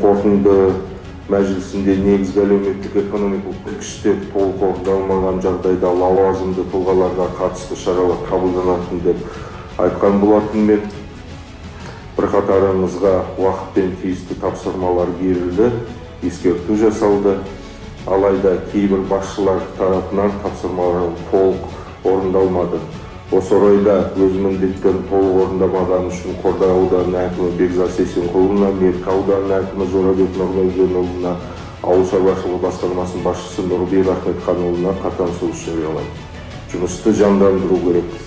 қорытынды мәжілісінде негізгі әлеуметтік экономикалық іштер толық орындалмаған жағдайда лауазымды тұлғаларға қатысты шаралар қабылданатын деп айтқан болатын мен. Бірқатарыңызға уақытпен тиісті тапсырмалар берілді, ескерту жасалды. Алайда кейбір басшылар тарапынан тапсырмалар толық орындалмады. Осы орайда өз міндеттерін толық орындамағаны үшін Қордай ауданының әкімі Бекзат Сексенқұлына, Меркі ауданының әкімі Жорабек Нұрмәденұлына, Ауыл шаруашылығы басқармасының басшысы Нұрбек Ахметханұлына қатаң сөгіс жариялаймын. Жұмысты жандандыру керек.